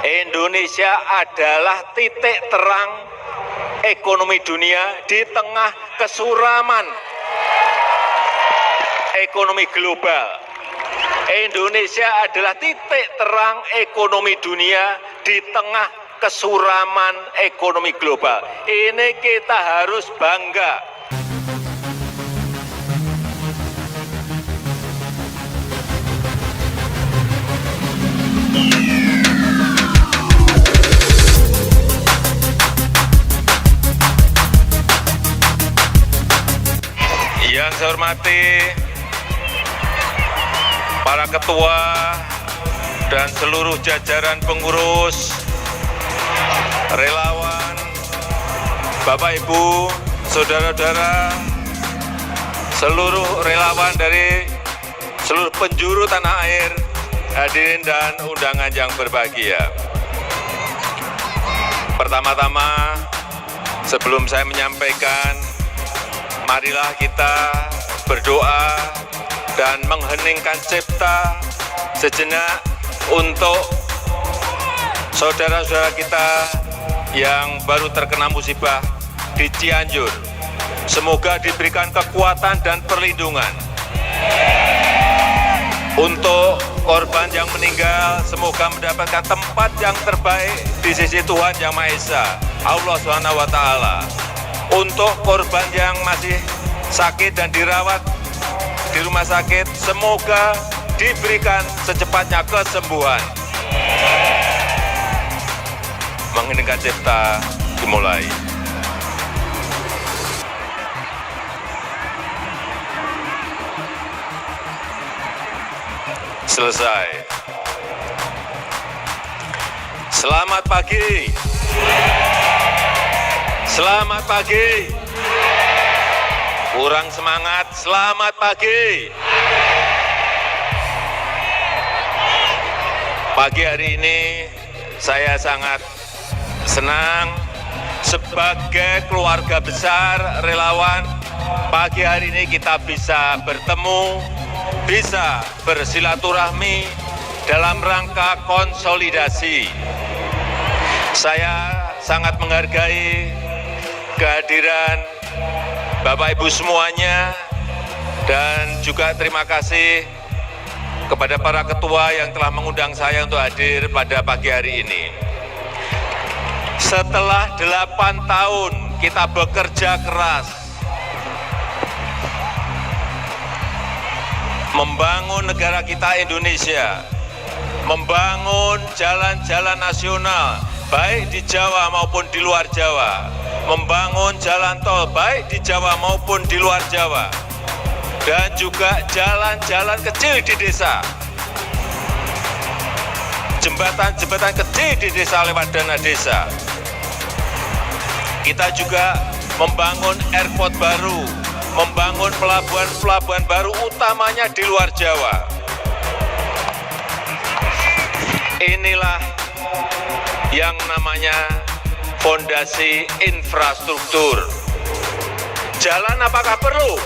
Indonesia adalah titik terang ekonomi dunia di tengah kesuraman ekonomi global. Indonesia adalah titik terang ekonomi dunia di tengah kesuraman ekonomi global. Ini kita harus bangga. Yang saya hormati para ketua dan seluruh jajaran pengurus, relawan, Bapak Ibu, saudara-saudara, seluruh relawan dari seluruh penjuru tanah air, hadirin dan undangan yang berbahagia. Pertama-tama, sebelum saya menyampaikan, marilah kita berdoa dan mengheningkan cipta sejenak untuk saudara-saudara kita yang baru terkena musibah di Cianjur. Semoga diberikan kekuatan dan perlindungan. Untuk korban yang meninggal, semoga mendapatkan tempat yang terbaik di sisi Tuhan Yang Maha Esa, Allah Subhanahu wa Ta'ala. Untuk korban yang masih sakit dan dirawat di rumah sakit, semoga diberikan secepatnya kesembuhan. Mengheningkan cipta dimulai. Selesai. Selamat pagi. Selamat pagi. Kurang semangat, selamat pagi. Pagi hari ini saya sangat senang sebagai keluarga besar relawan. Pagi hari ini kita bisa bertemu, bisa bersilaturahmi dalam rangka konsolidasi. Saya sangat menghargai kehadiran Bapak Ibu semuanya, dan juga terima kasih kepada para ketua yang telah mengundang saya untuk hadir pada pagi hari ini. Setelah 8 tahun kita bekerja keras membangun negara kita Indonesia, membangun jalan-jalan nasional baik di Jawa maupun di luar Jawa, membangun jalan tol baik di Jawa maupun di luar Jawa, dan juga jalan-jalan kecil di desa, jembatan-jembatan kecil di desa lewat dana desa. Kita juga membangun airport baru, membangun pelabuhan-pelabuhan baru utamanya di luar Jawa. Inilah yang namanya fondasi infrastruktur. Jalan apakah perlu?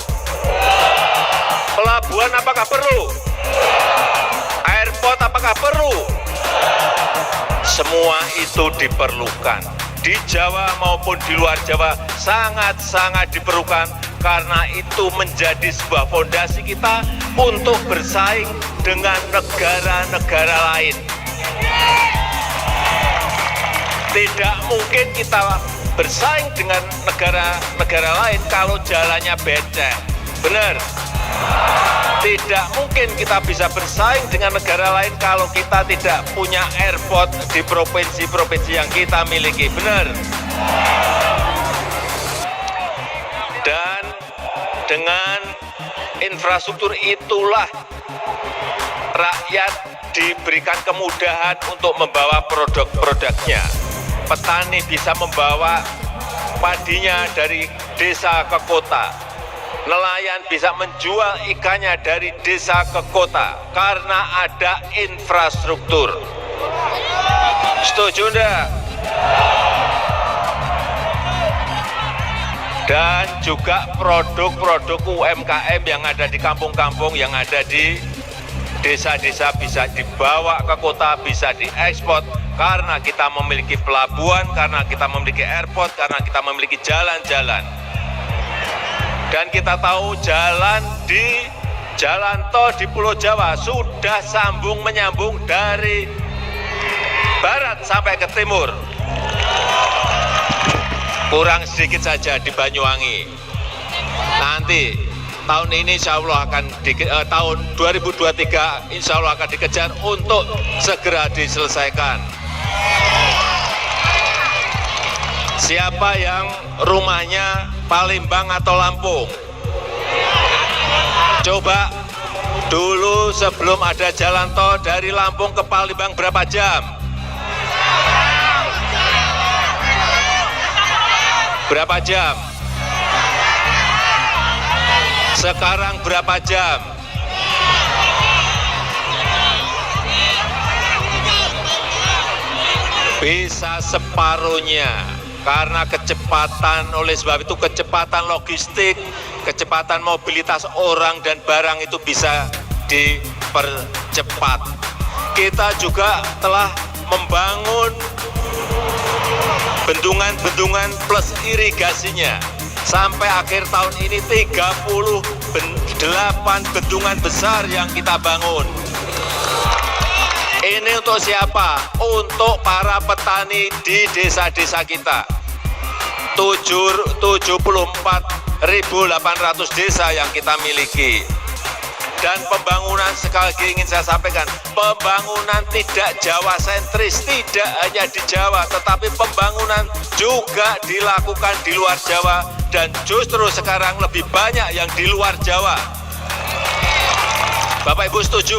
Pelabuhan apakah perlu? Airport apakah perlu? Semua itu diperlukan. Di Jawa maupun di luar Jawa sangat-sangat diperlukan, karena itu menjadi sebuah fondasi kita untuk bersaing dengan negara-negara lain. Tidak mungkin kita bersaing dengan negara-negara lain kalau jalannya becek. Benar? Tidak mungkin kita bisa bersaing dengan negara lain kalau kita tidak punya airport di provinsi-provinsi yang kita miliki. Benar? Dan dengan infrastruktur itulah rakyat diberikan kemudahan untuk membawa produk-produknya. Petani bisa membawa padinya dari desa ke kota. Nelayan bisa menjual ikannya dari desa ke kota karena ada infrastruktur. Setuju enggak? Dan juga produk-produk UMKM yang ada di kampung-kampung, yang ada di desa-desa bisa dibawa ke kota, bisa diekspor karena kita memiliki pelabuhan, karena kita memiliki airport, karena kita memiliki jalan-jalan. Dan kita tahu jalan tol di Pulau Jawa sudah menyambung dari barat sampai ke timur. Kurang sedikit saja di Banyuwangi. Nanti tahun ini insya Allah akan tahun 2023 insya Allah akan dikejar untuk segera diselesaikan. Siapa yang rumahnya Palembang atau Lampung? Coba dulu sebelum ada jalan tol dari Lampung ke Palembang berapa jam? Berapa jam? Sekarang berapa jam? Bisa separuhnya. Karena kecepatan, oleh sebab itu kecepatan logistik, kecepatan mobilitas orang dan barang itu bisa dipercepat. Kita juga telah membangun bendungan-bendungan plus irigasinya. Sampai akhir tahun ini 38 bendungan besar yang kita bangun. Ini untuk siapa? Untuk para petani di desa-desa kita. 74.800 desa yang kita miliki. Dan pembangunan, sekali lagi ingin saya sampaikan, pembangunan tidak Jawa sentris, tidak hanya di Jawa, tetapi pembangunan juga dilakukan di luar Jawa, dan justru sekarang lebih banyak yang di luar Jawa. Bapak Ibu setuju?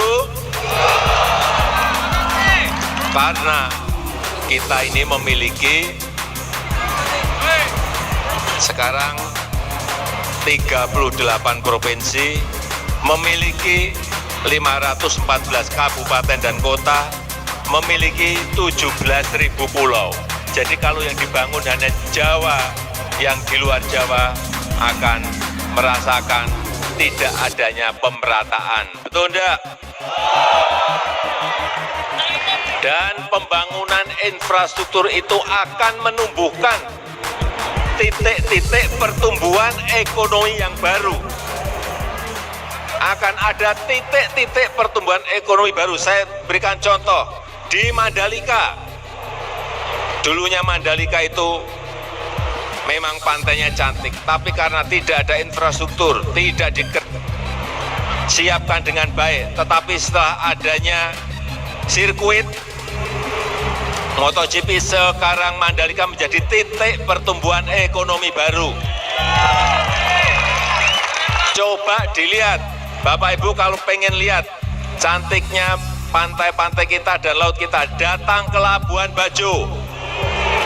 Karena kita ini memiliki sekarang 38 provinsi, memiliki 514 kabupaten dan kota, memiliki 17.000 pulau. Jadi kalau yang dibangun hanya Jawa, yang di luar Jawa akan merasakan tidak adanya pemerataan. Betul enggak? Dan pembangunan infrastruktur itu akan menumbuhkan titik-titik pertumbuhan ekonomi yang baru. Akan ada titik-titik pertumbuhan ekonomi baru. Saya berikan contoh di Mandalika. Dulunya Mandalika itu memang pantainya cantik, tapi karena tidak ada infrastruktur, tidak disiapkan dengan baik. Tetapi setelah adanya sirkuit MotoGP, sekarang Mandalika menjadi titik pertumbuhan ekonomi baru. Coba dilihat, Bapak Ibu kalau pengen lihat cantiknya pantai-pantai kita dan laut kita, datang ke Labuan Bajo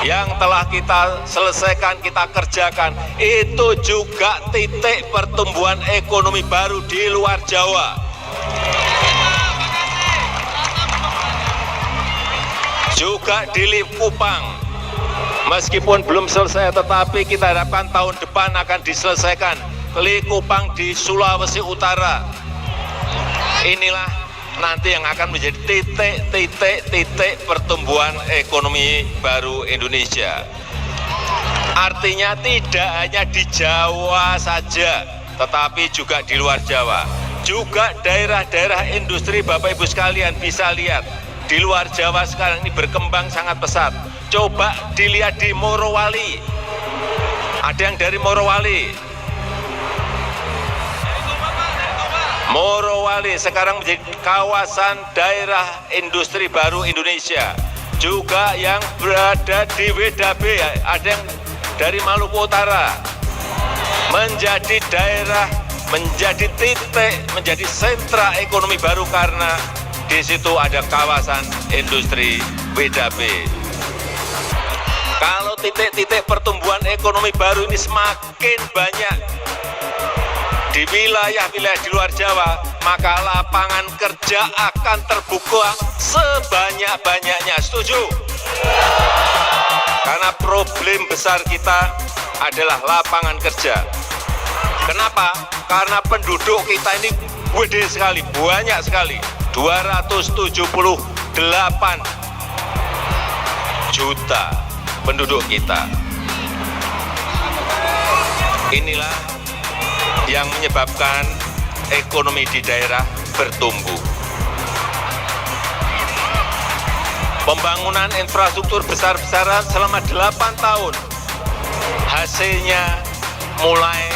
yang telah kita selesaikan, kita kerjakan. Itu juga titik pertumbuhan ekonomi baru di luar Jawa. Juga di Likupang, meskipun belum selesai, tetapi kita harapkan tahun depan akan diselesaikan. Likupang di Sulawesi Utara. Inilah nanti yang akan menjadi titik pertumbuhan ekonomi baru Indonesia. Artinya tidak hanya di Jawa saja, tetapi juga di luar Jawa. Juga daerah-daerah industri, Bapak Ibu sekalian bisa lihat. Di luar Jawa sekarang ini berkembang sangat pesat. Coba dilihat di Morowali. Ada yang dari Morowali. Morowali sekarang menjadi kawasan daerah industri baru Indonesia. Juga yang berada di WDB, ada yang dari Maluku Utara. Menjadi daerah, menjadi titik, menjadi sentra ekonomi baru karena di situ ada kawasan industri WDB. Kalau titik-titik pertumbuhan ekonomi baru ini semakin banyak di wilayah-wilayah di luar Jawa, maka lapangan kerja akan terbuka sebanyak-banyaknya. Setuju? Karena problem besar kita adalah lapangan kerja. Kenapa? Karena penduduk kita ini gede sekali, banyak sekali. 278 juta penduduk kita. Inilah yang menyebabkan ekonomi di daerah bertumbuh. Pembangunan infrastruktur besar-besaran selama 8 tahun, hasilnya mulai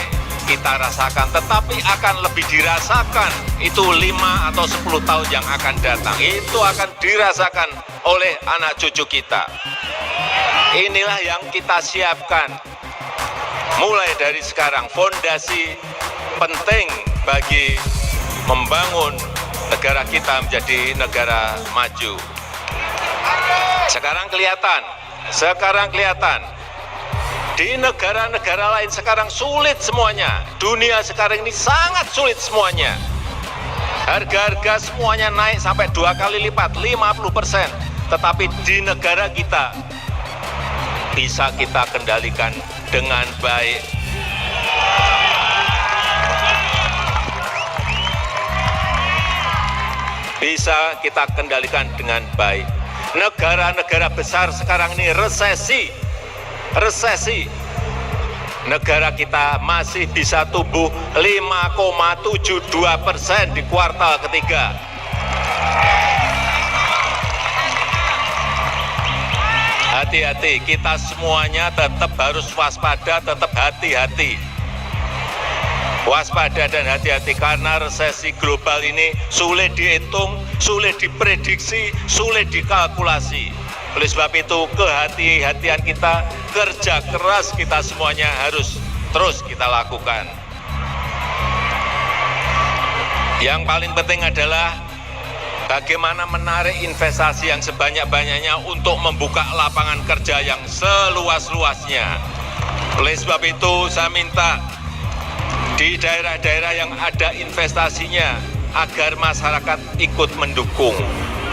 kita rasakan, tetapi akan lebih dirasakan itu 5 atau 10 tahun yang akan datang. Itu akan dirasakan oleh anak cucu kita. Inilah yang kita siapkan. Mulai dari sekarang, fondasi penting bagi membangun negara kita menjadi negara maju. Sekarang kelihatan. Di negara-negara lain sekarang sulit semuanya. Dunia sekarang ini sangat sulit semuanya. Harga-harga semuanya naik sampai 2 kali lipat, 50%. Tetapi di negara kita bisa kita kendalikan dengan baik. Bisa kita kendalikan dengan baik. Negara-negara besar sekarang ini resesi. Negara kita masih bisa tumbuh 5,72% di kuartal ketiga. Hati-hati, kita semuanya tetap harus waspada, tetap hati-hati. Waspada dan hati-hati karena resesi global ini sulit dihitung, sulit diprediksi, sulit dikalkulasi. Oleh sebab itu kehati-hatian kita, kerja keras kita semuanya harus terus kita lakukan. Yang paling penting adalah bagaimana menarik investasi yang sebanyak-banyaknya untuk membuka lapangan kerja yang seluas-luasnya. Oleh sebab itu saya minta di daerah-daerah yang ada investasinya agar masyarakat ikut mendukung.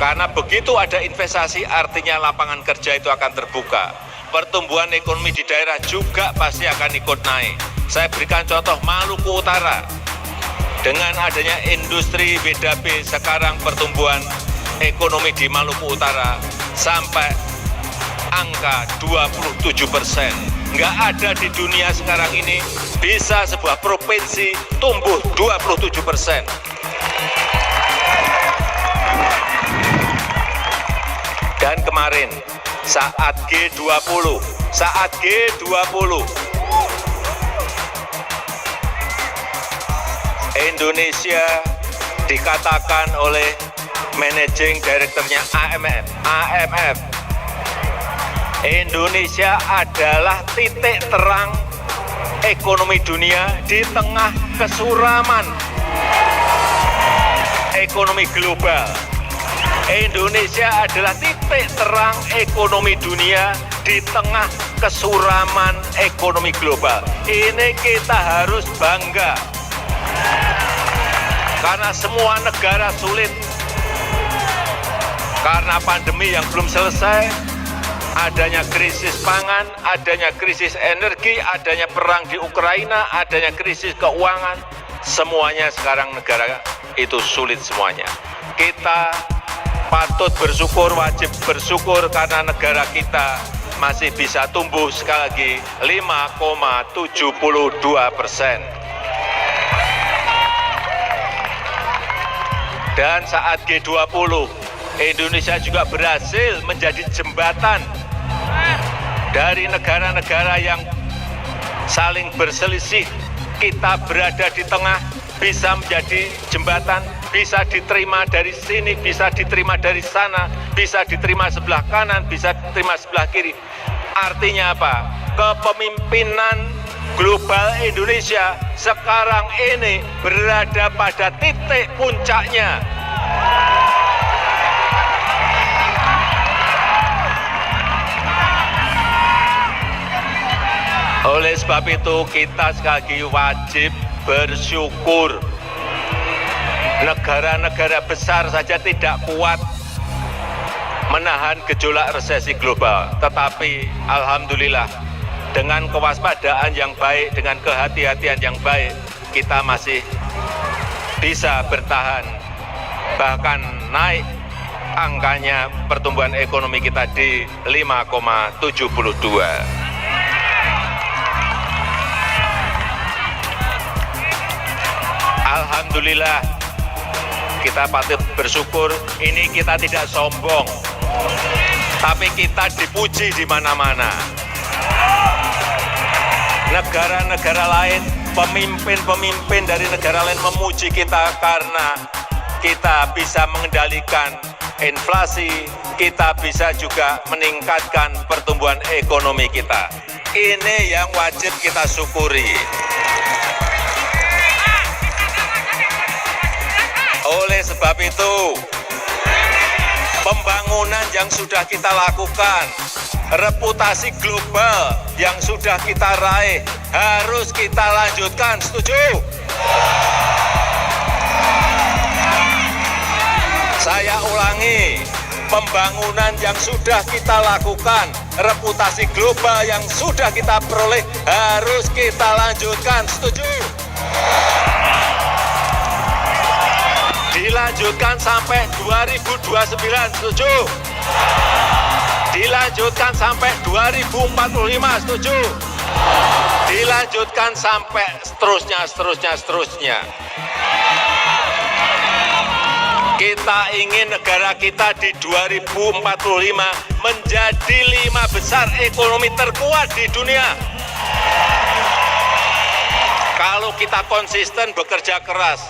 Karena begitu ada investasi artinya lapangan kerja itu akan terbuka. Pertumbuhan ekonomi di daerah juga pasti akan ikut naik. Saya berikan contoh Maluku Utara. Dengan adanya industri BDB sekarang pertumbuhan ekonomi di Maluku Utara sampai angka 27%. Nggak ada di dunia sekarang ini bisa sebuah provinsi tumbuh 27%. Dan kemarin saat G20 Indonesia dikatakan oleh managing directornya AMF, Indonesia adalah titik terang ekonomi dunia di tengah kesuraman ekonomi global. Indonesia adalah titik terang ekonomi dunia di tengah kesuraman ekonomi global. Ini kita harus bangga. Karena semua negara sulit. Karena pandemi yang belum selesai, adanya krisis pangan, adanya krisis energi, adanya perang di Ukraina, adanya krisis keuangan, semuanya sekarang negara itu sulit semuanya. Kita patut bersyukur, wajib bersyukur karena negara kita masih bisa tumbuh sekali lagi 5,72%. Dan saat G20, Indonesia juga berhasil menjadi jembatan dari negara-negara yang saling berselisih. Kita berada di tengah, bisa menjadi jembatan, bisa diterima dari sini, bisa diterima dari sana, bisa diterima sebelah kanan, bisa diterima sebelah kiri. Artinya apa? Kepemimpinan global Indonesia sekarang ini berada pada titik puncaknya. Oleh sebab itu kita sekali lagi wajib bersyukur. Negara-negara besar saja tidak kuat menahan gejolak resesi global. Tetapi alhamdulillah dengan kewaspadaan yang baik, dengan kehati-hatian yang baik, kita masih bisa bertahan, bahkan naik angkanya pertumbuhan ekonomi kita di 5,72. Alhamdulillah, kita patut bersyukur. Ini kita tidak sombong, tapi kita dipuji di mana-mana. Negara-negara lain, pemimpin-pemimpin dari negara lain memuji kita karena kita bisa mengendalikan inflasi, kita bisa juga meningkatkan pertumbuhan ekonomi kita. Ini yang wajib kita syukuri. Oleh sebab itu, pembangunan yang sudah kita lakukan, reputasi global yang sudah kita raih, harus kita lanjutkan. Setuju? Saya ulangi, pembangunan yang sudah kita lakukan, reputasi global yang sudah kita peroleh, harus kita lanjutkan. Setuju? Dilanjutkan sampai 2029, setuju? Dilanjutkan sampai 2045, setuju? Dilanjutkan sampai seterusnya. Kita ingin negara kita di 2045 menjadi 5 besar ekonomi terkuat di dunia. Kalau kita konsisten bekerja keras,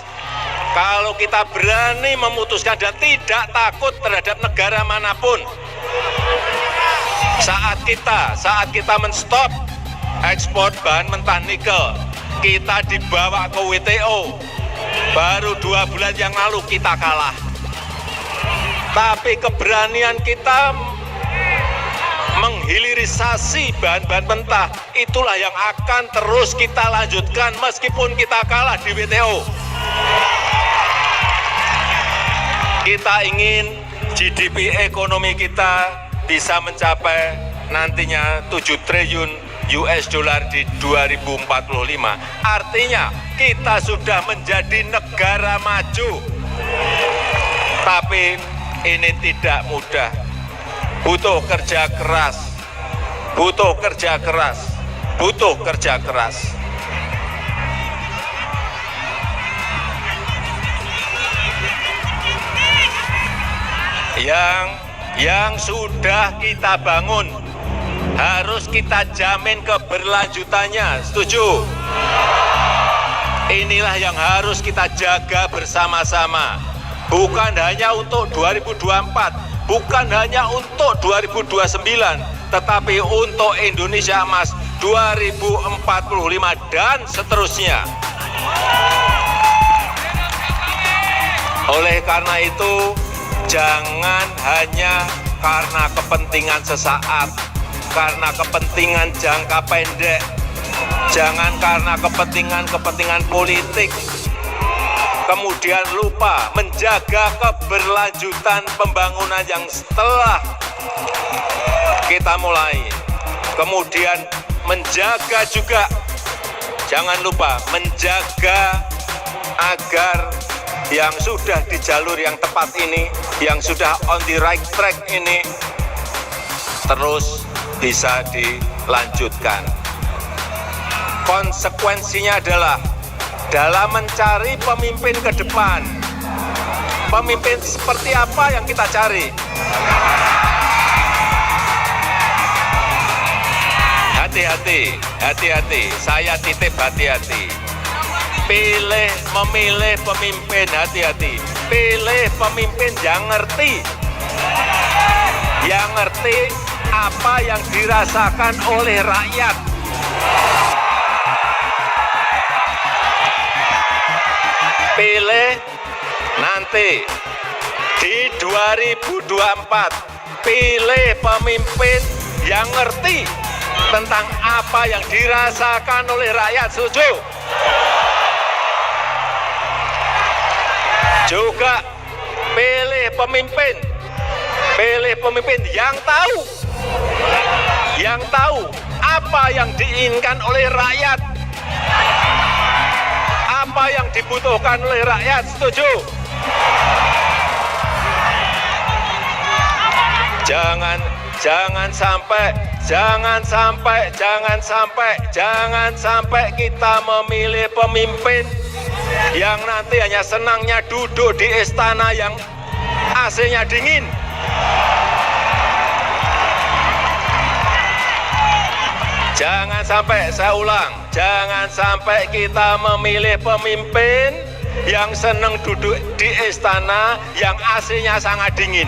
kalau kita berani memutuskan dan tidak takut terhadap negara manapun, saat kita menstop ekspor bahan mentah nikel, kita dibawa ke WTO, baru 2 bulan yang lalu kita kalah. Tapi keberanian kita menghilirisasi bahan-bahan mentah, itulah yang akan terus kita lanjutkan meskipun kita kalah di WTO. Kita ingin GDP ekonomi kita bisa mencapai nantinya 7 triliun US dollar di 2045. Artinya kita sudah menjadi negara maju. Tapi ini tidak mudah. Butuh kerja keras. Yang sudah kita bangun harus kita jamin keberlanjutannya. Setuju? Inilah yang harus kita jaga bersama-sama. Bukan hanya untuk 2024, bukan hanya untuk 2029, tetapi untuk Indonesia Emas 2045 dan seterusnya. Oleh karena itu, jangan hanya karena kepentingan sesaat, karena kepentingan jangka pendek, jangan karena kepentingan politik, kemudian lupa menjaga keberlanjutan pembangunan yang setelah kita mulai. Kemudian menjaga juga, jangan lupa menjaga agar yang sudah di jalur yang tepat ini, yang sudah on the right track ini, terus bisa dilanjutkan. Konsekuensinya adalah dalam mencari pemimpin ke depan, pemimpin seperti apa yang kita cari? Hati-hati, saya titip hati-hati. Memilih pemimpin, hati-hati. Pilih pemimpin yang ngerti apa yang dirasakan oleh rakyat. Pilih nanti di 2024, pilih pemimpin yang ngerti tentang apa yang dirasakan oleh rakyat. Setuju? Juga pilih pemimpin yang tahu apa yang diinginkan oleh rakyat, apa yang dibutuhkan oleh rakyat. Setuju? Jangan sampai kita memilih pemimpin yang nanti hanya senangnya duduk di istana yang AC-nya dingin. Jangan sampai, saya ulang, jangan sampai kita memilih pemimpin yang senang duduk di istana yang AC-nya sangat dingin.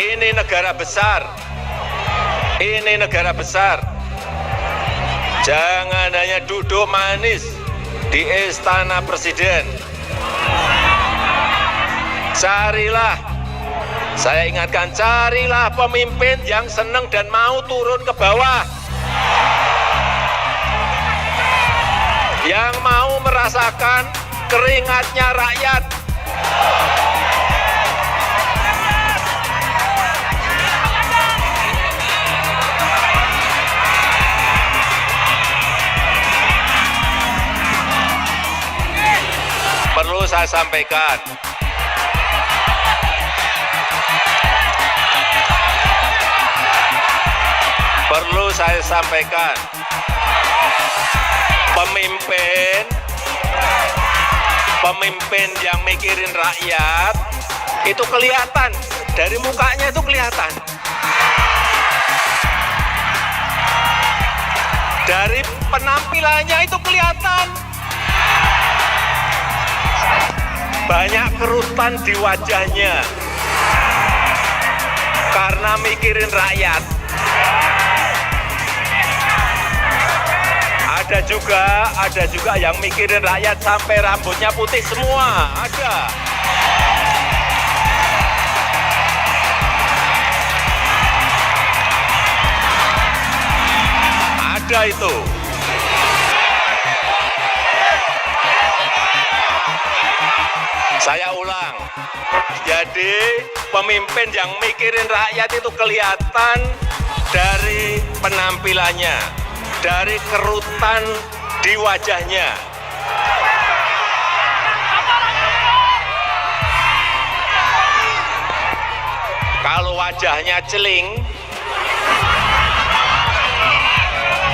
Ini negara besar. Ini negara besar. Jangan hanya duduk manis di istana presiden. Carilah, saya ingatkan, carilah pemimpin yang senang dan mau turun ke bawah. Yang mau merasakan keringatnya rakyat. Perlu saya sampaikan, pemimpin yang mikirin rakyat itu kelihatan, dari mukanya itu kelihatan, dari penampilannya itu kelihatan. Banyak kerutan di wajahnya karena mikirin rakyat. Ada juga yang mikirin rakyat sampai rambutnya putih semua, ada. Ada itu. Saya ulang, jadi pemimpin yang mikirin rakyat itu kelihatan dari penampilannya, dari kerutan di wajahnya. Kalau wajahnya celing,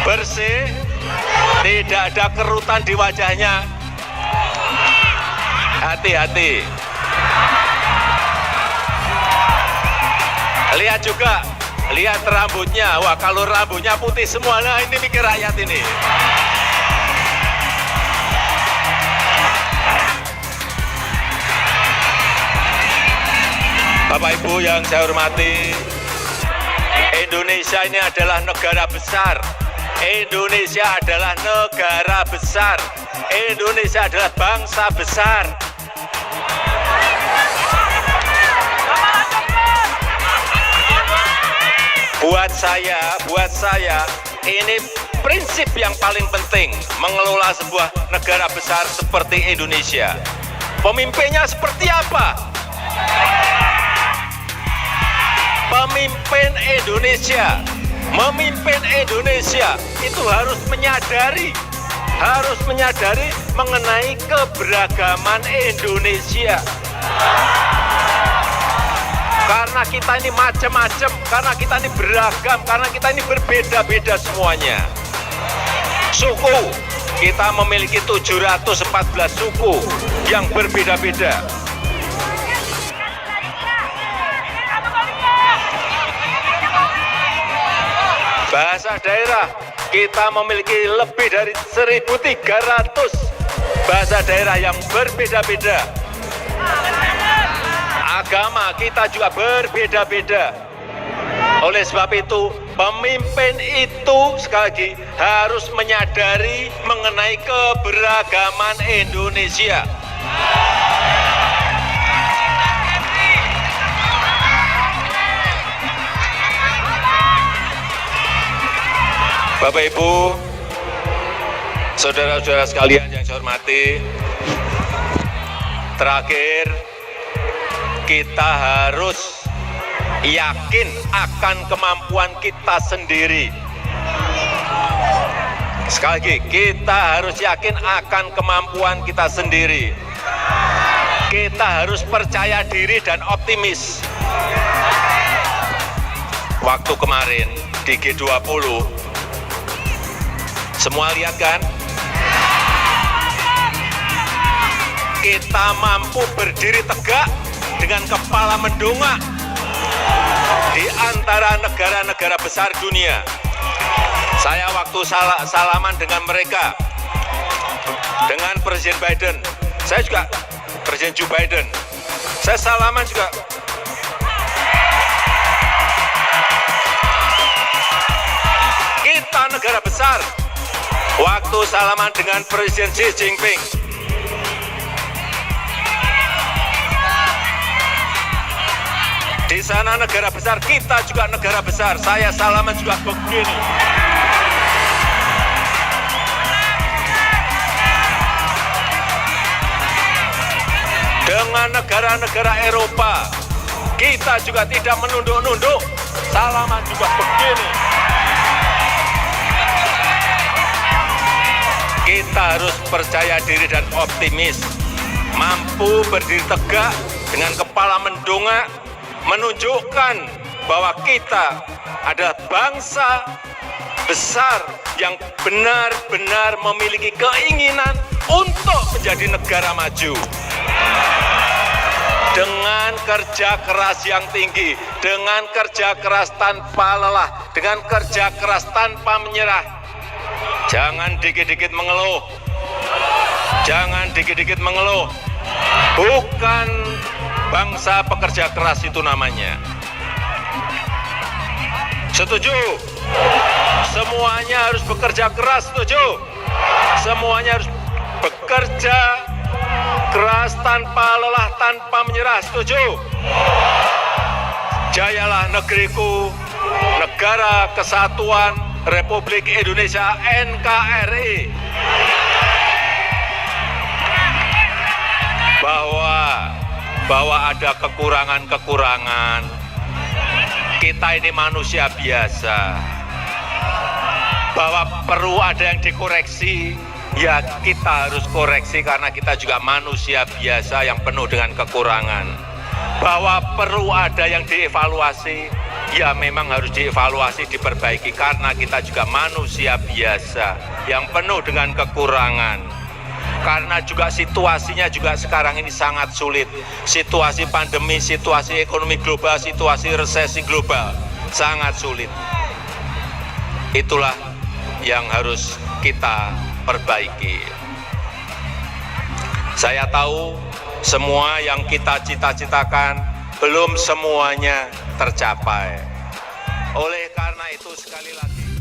bersih, tidak ada kerutan di wajahnya, hati-hati. Lihat juga, lihat rambutnya. Wah, kalau rambutnya putih semua, nah ini mikir rakyat ini. Bapak Ibu yang saya hormati, Indonesia ini adalah negara besar. Indonesia adalah negara besar. Indonesia adalah bangsa besar. Buat saya, ini prinsip yang paling penting mengelola sebuah negara besar seperti Indonesia. Pemimpinnya seperti apa? Pemimpin Indonesia itu harus menyadari mengenai keberagaman Indonesia. Karena kita ini macam-macam, karena kita ini beragam, karena kita ini berbeda-beda semuanya. Suku, kita memiliki 714 suku yang berbeda-beda. Bahasa daerah, kita memiliki lebih dari 1.300 bahasa daerah yang berbeda-beda. Agama kita juga berbeda-beda. Oleh sebab itu, pemimpin itu sekali lagi harus menyadari mengenai keberagaman Indonesia. Bapak Ibu, saudara-saudara sekalian yang saya hormati, terakhir kita harus yakin akan kemampuan kita sendiri. Sekali lagi, kita harus yakin akan kemampuan kita sendiri. Kita harus percaya diri dan optimis. Waktu kemarin di G20, semua lihat kan? Kita mampu berdiri tegak dengan kepala mendongak di antara negara-negara besar dunia. Saya waktu salaman dengan mereka, dengan Presiden Biden, saya juga Presiden Joe Biden, saya salaman juga. Kita negara besar, waktu salaman dengan Presiden Xi Jinping, di sana negara besar, kita juga negara besar, saya salaman juga begini. Dengan negara-negara Eropa, kita juga tidak menunduk-nunduk, salaman juga begini. Kita harus percaya diri dan optimis, mampu berdiri tegak dengan kepala mendongak, menunjukkan bahwa kita adalah bangsa besar yang benar-benar memiliki keinginan untuk menjadi negara maju. Dengan kerja keras yang tinggi, dengan kerja keras tanpa lelah, dengan kerja keras tanpa menyerah. Jangan dikit-dikit mengeluh. Jangan dikit-dikit mengeluh. Bukan bangsa pekerja keras itu namanya. Setuju? Semuanya harus bekerja keras, setuju? Semuanya harus bekerja keras tanpa lelah, tanpa menyerah, setuju? Jayalah negeriku, Negara Kesatuan Republik Indonesia NKRI. Bahwa ada kekurangan-kekurangan. Kita ini manusia biasa. Bahwa perlu ada yang dikoreksi, ya kita harus koreksi karena kita juga manusia biasa yang penuh dengan kekurangan. Bahwa perlu ada yang dievaluasi, ya memang harus dievaluasi, diperbaiki karena kita juga manusia biasa yang penuh dengan kekurangan. Karena juga situasinya juga sekarang ini sangat sulit. Situasi pandemi, situasi ekonomi global, situasi resesi global sangat sulit. Itulah yang harus kita perbaiki. Saya tahu semua yang kita cita-citakan belum semuanya tercapai. Oleh karena itu sekali lagi